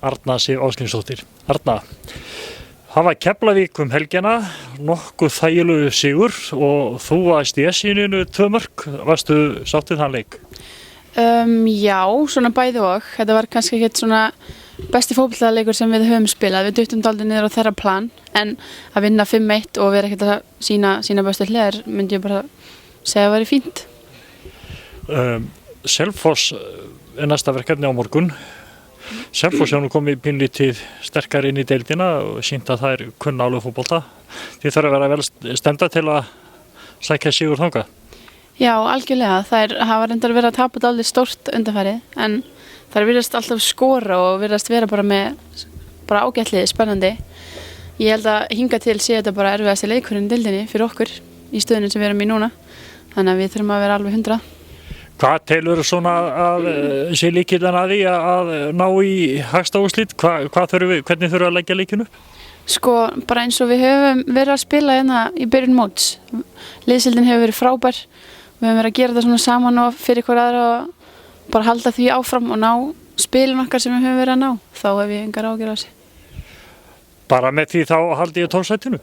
Arna Sif Ásgrímsdóttir. Arna, það var Keflavík helgina, nokkuð þægilegu sigur og þú varst í S-inu 2 mörk. Varstu sáttið þann leik? Já, svona bæði og. Þetta var kannski ekkert svona besti fótboltaleikur sem við höfum spilað. Við duttum dálítið niður á þeirra plan, en að vinna 5-1 og vera ekkert að sína bestu hliðar myndi ég bara segja að væri fínt. Selfoss er næsta verkefni á morgun. Selfoss hefur nú komið pínlítið sterkar inn í deildina og sýnt að það kunna alveg fótbolta. Þið þarf að vera vel stemmda til að sækja sigur þangað. Já, algjörlega. Þær hafa reyndar verið að tapa dálítið stórt undanfarið, en þær virðast alltaf skora og virðast vera bara ágætliði, spennandi. Ég held að hingað til sé þetta bara erfiðasti leikurinn í deildinni fyrir okkur í stöðunni sem við erum í núna. Þannig að við þurfum að vera alveg 100. Hvað telur svona að sé lykillinn að því að ná í hagstæð úrslit? Hvernig þurfum við að leggja leikinn upp? Sko, bara eins og við höfum verið að spila hérna í byrjun móts. Liðsheildin hefur verið frábær. Við höfum verið að gera þetta svona saman og fyrir hver aðra og bara halda því áfram og ná spilin okkar sem við höfum verið að ná. Þá hef ég engar ágjörð á sig. Bara með því þá haldi ég 12 sætinu?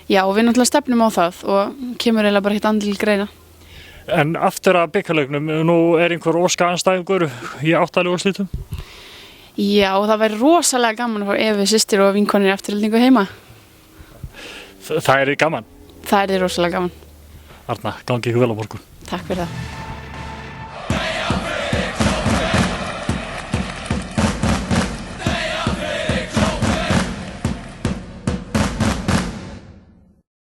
Já, og við náttúrulega stefnum á það og kemur eiginlega bara hitt andil greina. En aftur að bikarleiknum, nú er einhver óska anstæðingur í 8. úrslitum? Já, það væri rosalega gaman að fá Evu systir og vinkonir í Aftureldingu heima. Það er gaman? Það er rosalega gaman. Arna, gangi ykkur vel á morgun. Takk fyrir það.